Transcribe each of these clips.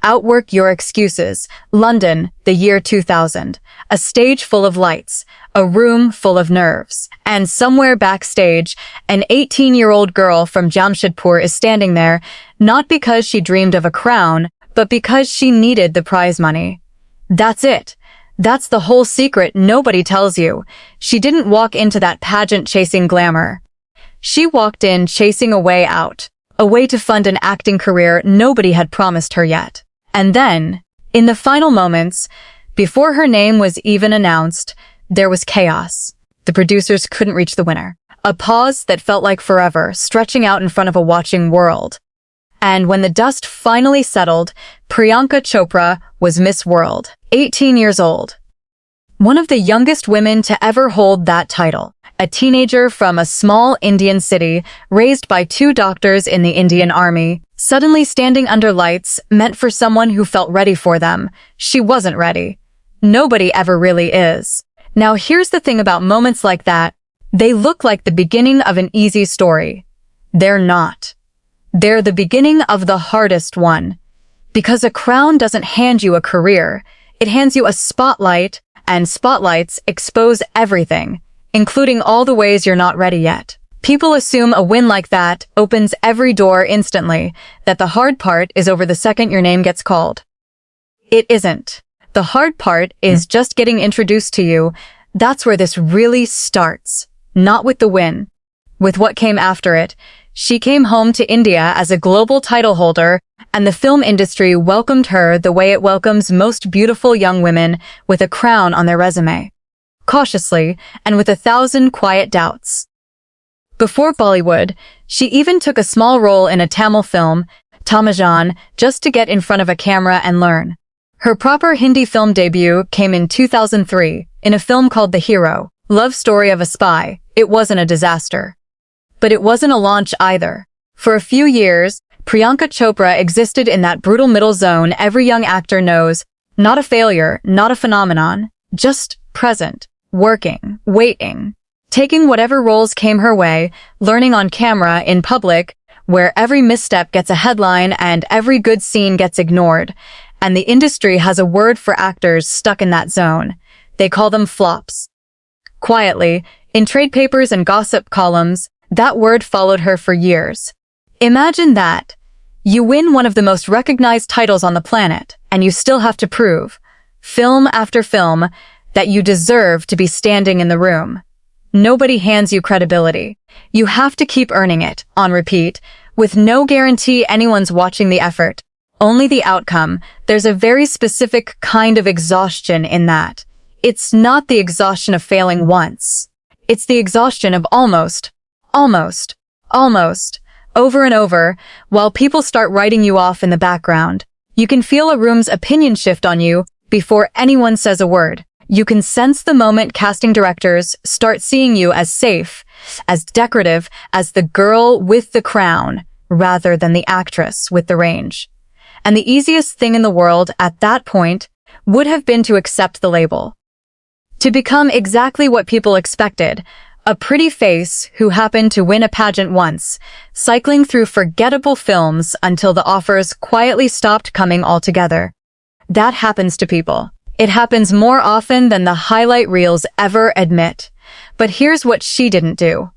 Outwork Your Excuses, London, the year 2000. A stage full of lights, a room full of nerves. And somewhere backstage, an 18-year-old girl from Jamshedpur is standing there, not because she dreamed of a crown, but because she needed the prize money. That's it. That's the whole secret nobody tells you. She didn't walk into that pageant chasing glamour. She walked in chasing a way out, a way to fund an acting career nobody had promised her yet. And then, in the final moments, before her name was even announced, there was chaos. The producers couldn't reach the winner. A pause that felt like forever, stretching out in front of a watching world. And when the dust finally settled, Priyanka Chopra was Miss World, 18 years old. One of the youngest women to ever hold that title. A teenager from a small Indian city, raised by two doctors in the Indian Army, suddenly standing under lights meant for someone who felt ready for them. She wasn't ready. Nobody ever really is. Now here's the thing about moments like that. They look like the beginning of an easy story. They're not. They're the beginning of the hardest one. Because a crown doesn't hand you a career. It hands you a spotlight, and spotlights expose everything, including all the ways you're not ready yet. People assume a win like that opens every door instantly, that the hard part is over the second your name gets called. It isn't. The hard part is just getting introduced to you. That's where this really starts. Not with the win. With what came after it. She came home to India as a global title holder, and the film industry welcomed her the way it welcomes most beautiful young women with a crown on their resume. Cautiously, and with 1,000 quiet doubts. Before Bollywood, she even took a small role in a Tamil film, Tamajan, just to get in front of a camera and learn. Her proper Hindi film debut came in 2003, in a film called The Hero, Love Story of a Spy. It wasn't a disaster. But it wasn't a launch either. For a few years, Priyanka Chopra existed in that brutal middle zone every young actor knows, not a failure, not a phenomenon, just present, working, waiting, taking whatever roles came her way, learning on camera, in public, where every misstep gets a headline and every good scene gets ignored. And the industry has a word for actors stuck in that zone. They call them flops. Quietly, in trade papers and gossip columns, that word followed her for years. Imagine that. You win one of the most recognized titles on the planet, and you still have to prove, film after film, that you deserve to be standing in the room. Nobody hands you credibility. You have to keep earning it, on repeat, with no guarantee anyone's watching the effort. Only the outcome. There's a very specific kind of exhaustion in that. It's not the exhaustion of failing once. It's the exhaustion of almost, over and over, while people start writing you off in the background. You can feel a room's opinion shift on you before anyone says a word. You can sense the moment casting directors start seeing you as safe, as decorative, as the girl with the crown, rather than the actress with the range. And the easiest thing in the world at that point would have been to accept the label. To become exactly what people expected, a pretty face who happened to win a pageant once, cycling through forgettable films until the offers quietly stopped coming altogether. That happens to people. It happens more often than the highlight reels ever admit. But here's what she didn't do.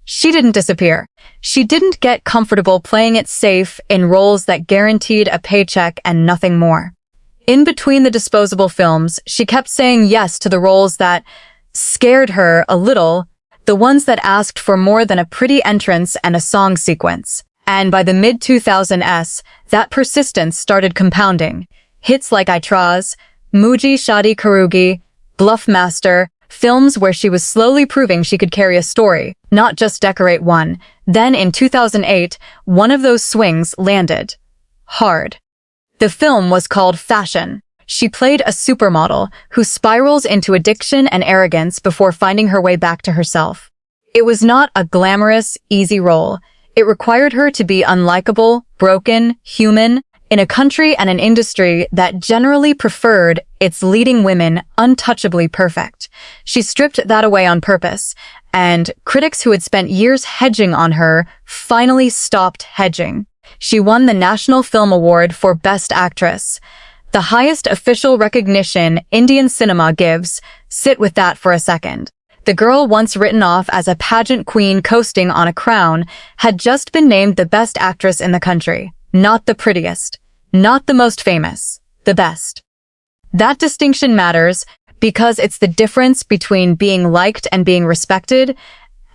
She didn't disappear. She didn't get comfortable playing it safe in roles that guaranteed a paycheck and nothing more. In between the disposable films, she kept saying yes to the roles that scared her a little, the ones that asked for more than a pretty entrance and a song sequence. And by the mid-2000s, that persistence started compounding. Hits like Itraz, Muji Shadi Karugi, Bluff Master, films where she was slowly proving she could carry a story, not just decorate one. Then in 2008, one of those swings landed. Hard. The film was called Fashion. She played a supermodel who spirals into addiction and arrogance before finding her way back to herself. It was not a glamorous, easy role. It required her to be unlikable, broken, human, in a country and an industry that generally preferred its leading women untouchably perfect. She stripped that away on purpose, and critics who had spent years hedging on her finally stopped hedging. She won the National Film Award for Best Actress, the highest official recognition Indian cinema gives. Sit with that for a second. The girl once written off as a pageant queen coasting on a crown had just been named the best actress in the country. Not the prettiest, not the most famous, the best. That distinction matters because it's the difference between being liked and being respected,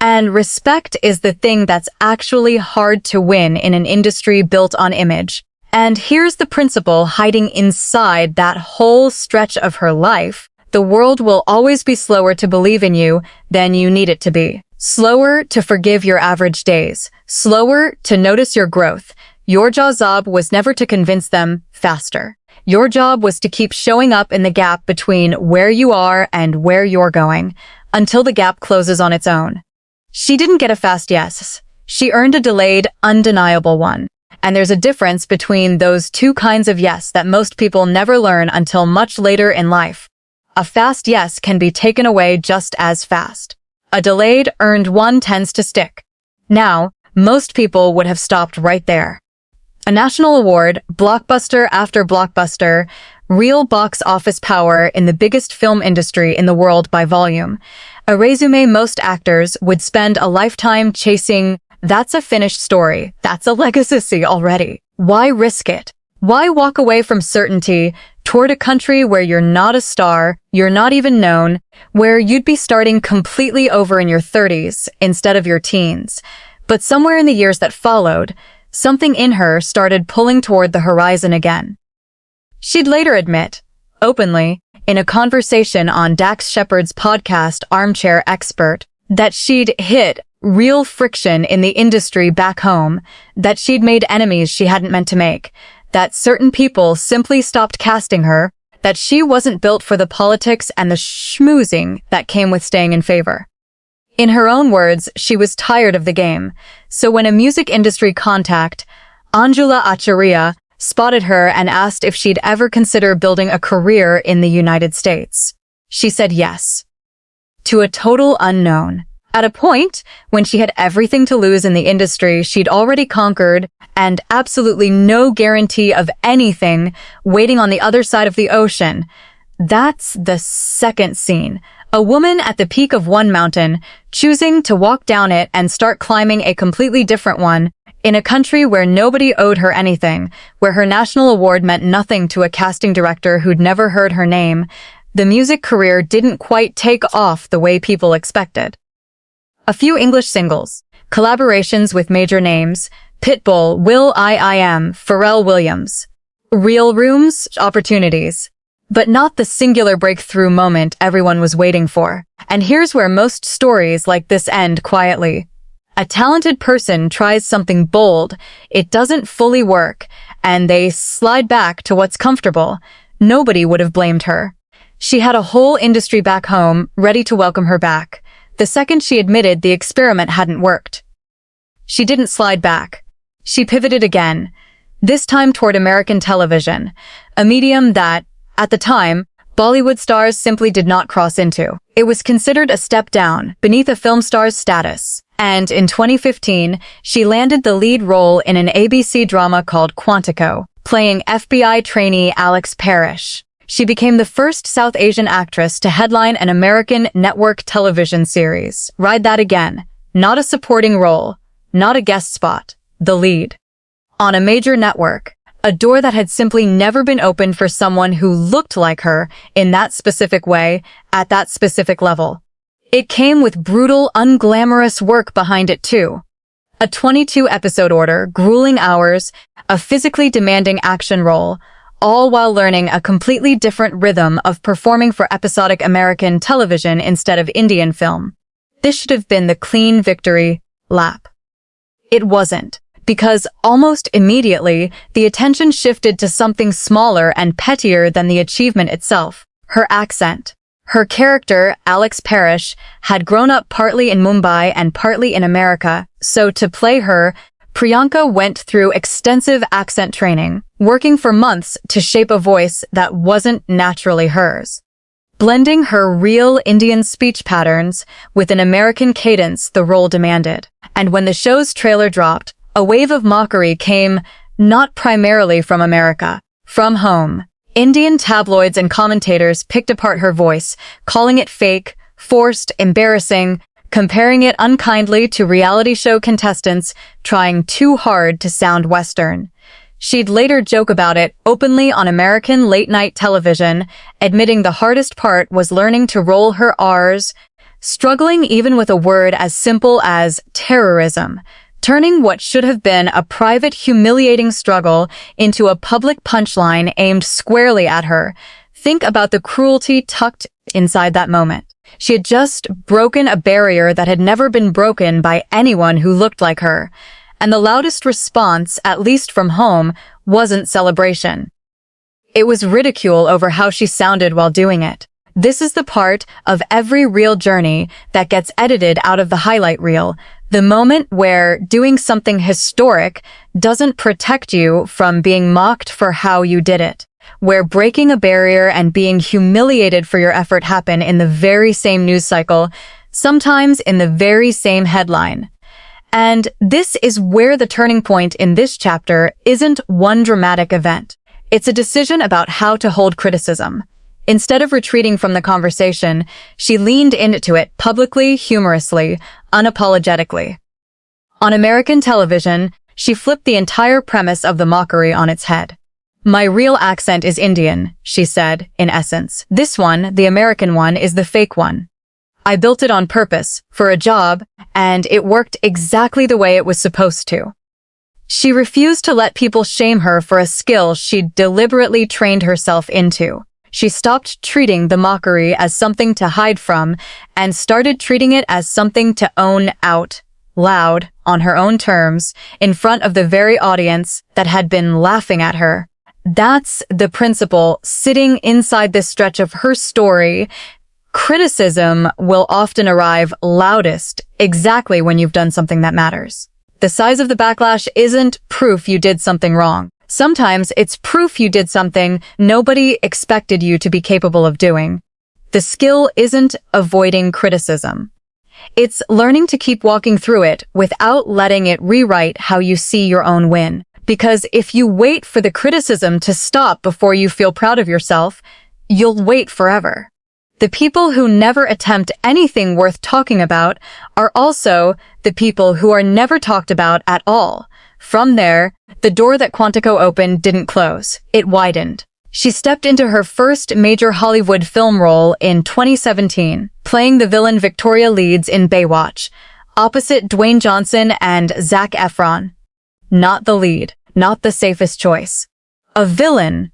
and respect is the thing that's actually hard to win in an industry built on image. And here's the principle hiding inside that whole stretch of her life. The world will always be slower to believe in you than you need it to be. Slower to forgive your average days. Slower to notice your growth. Your job was never to convince them faster. Your job was to keep showing up in the gap between where you are and where you're going, until the gap closes on its own. She didn't get a fast yes. She earned a delayed, undeniable one. And there's a difference between those two kinds of yes that most people never learn until much later in life. A fast yes can be taken away just as fast. A delayed, earned one tends to stick. Now, most people would have stopped right there. A national award, blockbuster after blockbuster, real box office power in the biggest film industry in the world by volume. A resume most actors would spend a lifetime chasing. That's a finished story. That's a legacy already. Why risk it? Why walk away from certainty toward a country where you're not a star, you're not even known, where you'd be starting completely over in your 30s instead of your teens? But somewhere in the years that followed, something in her started pulling toward the horizon again. She'd later admit, openly, in a conversation on Dax Shepard's podcast Armchair Expert, that she'd hit real friction in the industry back home, that she'd made enemies she hadn't meant to make, that certain people simply stopped casting her, that she wasn't built for the politics and the schmoozing that came with staying in favor. In her own words, she was tired of the game. So when a music industry contact, Anjula Acharya, spotted her and asked if she'd ever consider building a career in the United States, she said yes. To a total unknown. At a point when she had everything to lose in the industry she'd already conquered and absolutely no guarantee of anything waiting on the other side of the ocean. That's the second scene. A woman at the peak of one mountain, choosing to walk down it and start climbing a completely different one, in a country where nobody owed her anything, where her national award meant nothing to a casting director who'd never heard her name. The music career didn't quite take off the way people expected. A few English singles, collaborations with major names, Pitbull, will.i.am, Pharrell Williams. Real rooms, opportunities. But not the singular breakthrough moment everyone was waiting for. And here's where most stories like this end quietly. A talented person tries something bold, it doesn't fully work, and they slide back to what's comfortable. Nobody would have blamed her. She had a whole industry back home ready to welcome her back, the second she admitted the experiment hadn't worked. She didn't slide back. She pivoted again, this time toward American television, a medium that, at the time, Bollywood stars simply did not cross into. It was considered a step down, beneath a film star's status. And in 2015, she landed the lead role in an ABC drama called Quantico, playing FBI trainee Alex Parrish. She became the first South Asian actress to headline an American network television series. Ride that again. Not a supporting role, not a guest spot, the lead. On a major network, a door that had simply never been opened for someone who looked like her in that specific way, at that specific level. It came with brutal, unglamorous work behind it too. A 22-episode order, grueling hours, a physically demanding action role, all while learning a completely different rhythm of performing for episodic American television instead of Indian film. This should have been the clean victory lap. It wasn't, because almost immediately, the attention shifted to something smaller and pettier than the achievement itself, her accent. Her character, Alex Parrish, had grown up partly in Mumbai and partly in America, so to play her, Priyanka went through extensive accent training, working for months to shape a voice that wasn't naturally hers. Blending her real Indian speech patterns with an American cadence the role demanded. And when the show's trailer dropped, A wave of mockery came not primarily from America, from home. Indian tabloids and commentators picked apart her voice, calling it fake, forced, embarrassing, comparing it unkindly to reality show contestants trying too hard to sound Western. She'd later joke about it openly on American late-night television, admitting the hardest part was learning to roll her R's, struggling even with a word as simple as terrorism, turning what should have been a private, humiliating struggle into a public punchline aimed squarely at her. Think about the cruelty tucked inside that moment. She had just broken a barrier that had never been broken by anyone who looked like her. And the loudest response, at least from home, wasn't celebration. It was ridicule over how she sounded while doing it. This is the part of every real journey that gets edited out of the highlight reel, the moment where doing something historic doesn't protect you from being mocked for how you did it, where breaking a barrier and being humiliated for your effort happen in the very same news cycle, sometimes in the very same headline. And this is where the turning point in this chapter isn't one dramatic event. It's a decision about how to hold criticism. Instead of retreating from the conversation, she leaned into it publicly, humorously, unapologetically. On American television, she flipped the entire premise of the mockery on its head. "My real accent is Indian," she said, in essence. "This one, the American one, is the fake one. I built it on purpose, for a job, and it worked exactly the way it was supposed to." She refused to let people shame her for a skill she'd deliberately trained herself into. She stopped treating the mockery as something to hide from and started treating it as something to own out, loud, on her own terms, in front of the very audience that had been laughing at her. That's the principle sitting inside this stretch of her story. Criticism will often arrive loudest exactly when you've done something that matters. The size of the backlash isn't proof you did something wrong. Sometimes it's proof you did something nobody expected you to be capable of doing. The skill isn't avoiding criticism. It's learning to keep walking through it without letting it rewrite how you see your own win. Because if you wait for the criticism to stop before you feel proud of yourself, you'll wait forever. The people who never attempt anything worth talking about are also the people who are never talked about at all. From there, the door that Quantico opened didn't close. It widened. She stepped into her first major Hollywood film role in 2017, playing the villain Victoria Leeds in Baywatch, opposite Dwayne Johnson and Zac Efron. Not the lead, not the safest choice. A villain.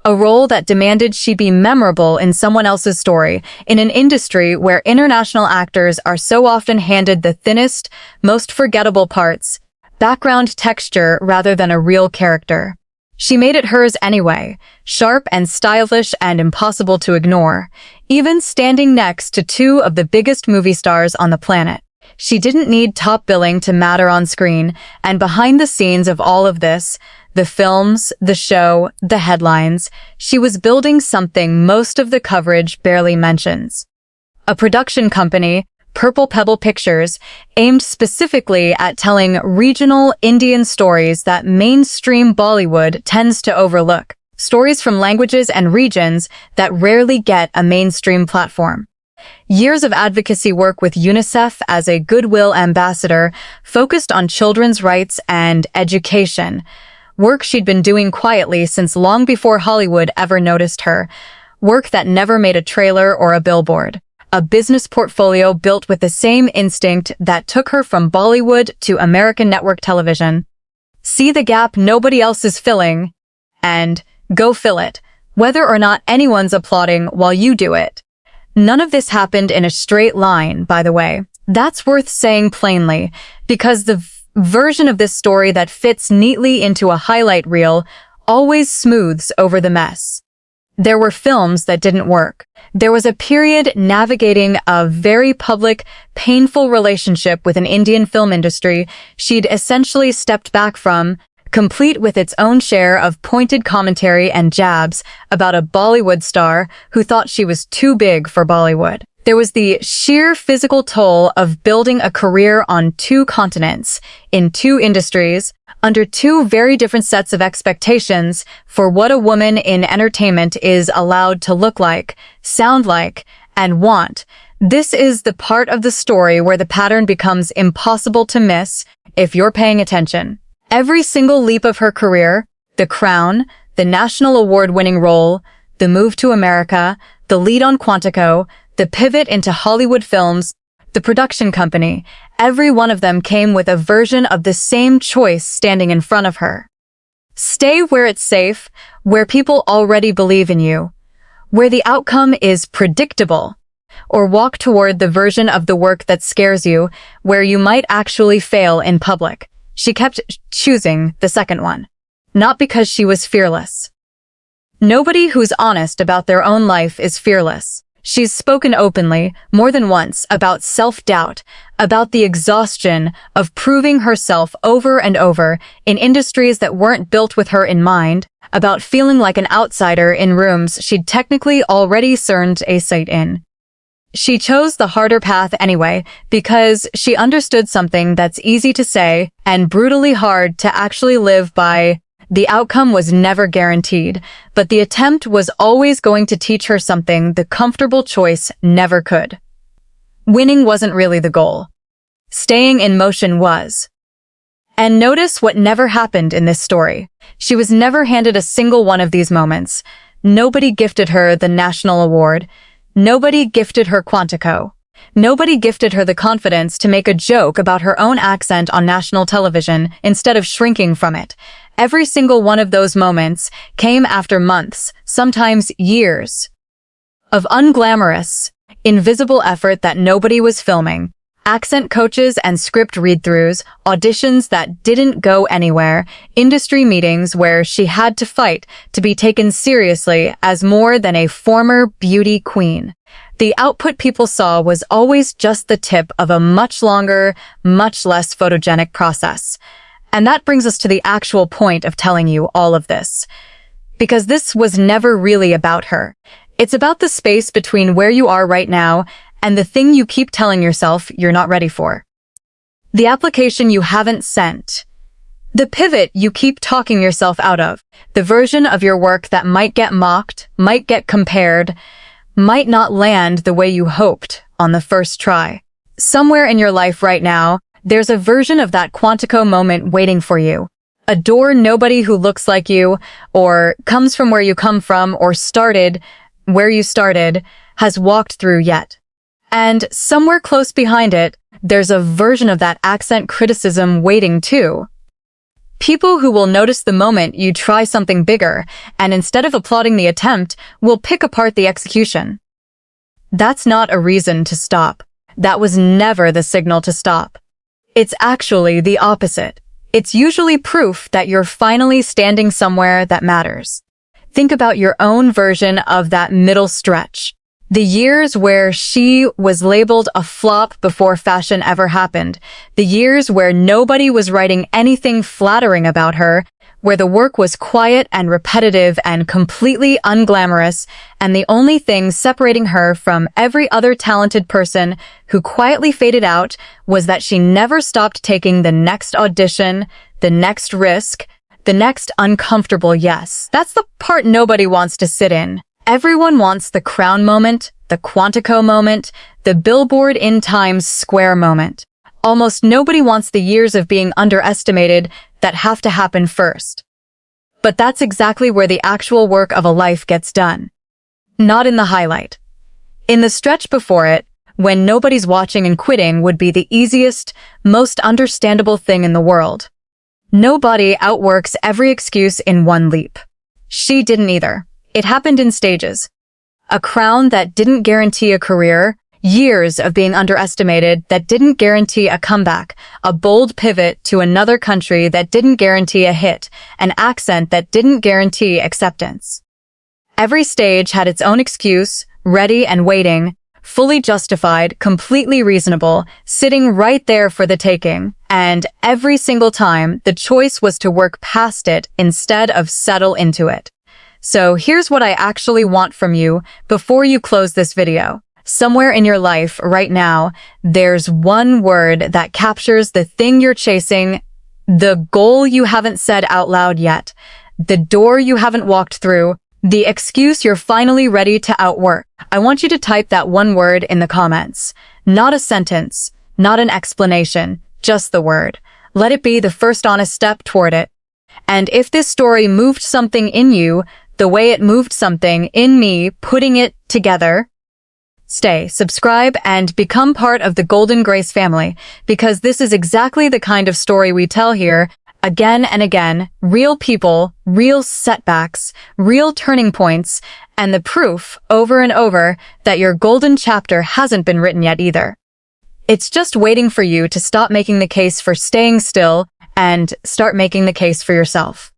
A role that demanded she be memorable in someone else's story, in an industry where international actors are so often handed the thinnest, most forgettable parts, background texture rather than a real character. She made it hers anyway, sharp and stylish and impossible to ignore, even standing next to two of the biggest movie stars on the planet. She didn't need top billing to matter on screen, and behind the scenes of all of this, the films, the show, the headlines, she was building something most of the coverage barely mentions. A production company, Purple Pebble Pictures, aimed specifically at telling regional Indian stories that mainstream Bollywood tends to overlook. Stories from languages and regions that rarely get a mainstream platform. Years of advocacy work with UNICEF as a goodwill ambassador focused on children's rights and education. Work she'd been doing quietly since long before Hollywood ever noticed her. Work that never made a trailer or a billboard. A business portfolio built with the same instinct that took her from Bollywood to American network television. See the gap nobody else is filling, and go fill it, whether or not anyone's applauding while you do it. None of this happened in a straight line, by the way. That's worth saying plainly, because the version of this story that fits neatly into a highlight reel always smooths over the mess. There were films that didn't work. There was a period navigating a very public, painful relationship with an Indian film industry she'd essentially stepped back from, complete with its own share of pointed commentary and jabs about a Bollywood star who thought she was too big for Bollywood. There was the sheer physical toll of building a career on 2 continents, in 2 industries, under 2 very different sets of expectations for what a woman in entertainment is allowed to look like, sound like, and want. This is the part of the story where the pattern becomes impossible to miss if you're paying attention. Every single leap of her career, the crown, the national award-winning role, the move to America, the lead on Quantico, the pivot into Hollywood films, the production company, every one of them came with a version of the same choice standing in front of her. Stay where it's safe, where people already believe in you, where the outcome is predictable, or walk toward the version of the work that scares you, where you might actually fail in public. She kept choosing the second one, not because she was fearless. Nobody who's honest about their own life is fearless. She's spoken openly, more than once, about self-doubt, about the exhaustion of proving herself over and over in industries that weren't built with her in mind, about feeling like an outsider in rooms she'd technically already earned a seat in. She chose the harder path anyway, because she understood something that's easy to say and brutally hard to actually live by. The outcome was never guaranteed, but the attempt was always going to teach her something the comfortable choice never could. Winning wasn't really the goal. Staying in motion was. And notice what never happened in this story. She was never handed a single one of these moments. Nobody gifted her the national award. Nobody gifted her Quantico. Nobody gifted her the confidence to make a joke about her own accent on national television instead of shrinking from it. Every single one of those moments came after months, sometimes years, of unglamorous, invisible effort that nobody was filming. Accent coaches and script read-throughs, auditions that didn't go anywhere, industry meetings where she had to fight to be taken seriously as more than a former beauty queen. The output people saw was always just the tip of a much longer, much less photogenic process. And that brings us to the actual point of telling you all of this. Because this was never really about her. It's about the space between where you are right now and the thing you keep telling yourself you're not ready for. The application you haven't sent. The pivot you keep talking yourself out of. The version of your work that might get mocked, might get compared, might not land the way you hoped on the first try. Somewhere in your life right now, there's a version of that Quantico moment waiting for you. A door nobody who looks like you, or comes from where you come from, or started where you started, has walked through yet. And somewhere close behind it, there's a version of that accent criticism waiting too. People who will notice the moment you try something bigger, and instead of applauding the attempt, will pick apart the execution. That's not a reason to stop. That was never the signal to stop. It's actually the opposite. It's usually proof that you're finally standing somewhere that matters. Think about your own version of that middle stretch. The years where she was labeled a flop before fashion ever happened. The years where nobody was writing anything flattering about her, where the work was quiet and repetitive and completely unglamorous, and the only thing separating her from every other talented person who quietly faded out was that she never stopped taking the next audition, the next risk, the next uncomfortable yes. That's the part nobody wants to sit in. Everyone wants the crown moment, the Quantico moment, the billboard in Times Square moment. Almost nobody wants the years of being underestimated that have to happen first. But that's exactly where the actual work of a life gets done. Not in the highlight. In the stretch before it, when nobody's watching and quitting would be the easiest, most understandable thing in the world. Nobody outworks every excuse in one leap. She didn't either. It happened in stages. A crown that didn't guarantee a career, years of being underestimated that didn't guarantee a comeback, a bold pivot to another country that didn't guarantee a hit, an accent that didn't guarantee acceptance. Every stage had its own excuse, ready and waiting, fully justified, completely reasonable, sitting right there for the taking. And every single time, the choice was to work past it instead of settle into it. So here's what I actually want from you before you close this video. Somewhere in your life right now, there's one word that captures the thing you're chasing, the goal you haven't said out loud yet, the door you haven't walked through, the excuse you're finally ready to outwork. I want you to type that one word in the comments. Not a sentence, not an explanation, just the word. Let it be the first honest step toward it. And if this story moved something in you, the way it moved something in me, putting it together, stay, subscribe, and become part of the Golden Grace family, because this is exactly the kind of story we tell here, again and again, real people, real setbacks, real turning points, and the proof, over and over, that your golden chapter hasn't been written yet either. It's just waiting for you to stop making the case for staying still and start making the case for yourself.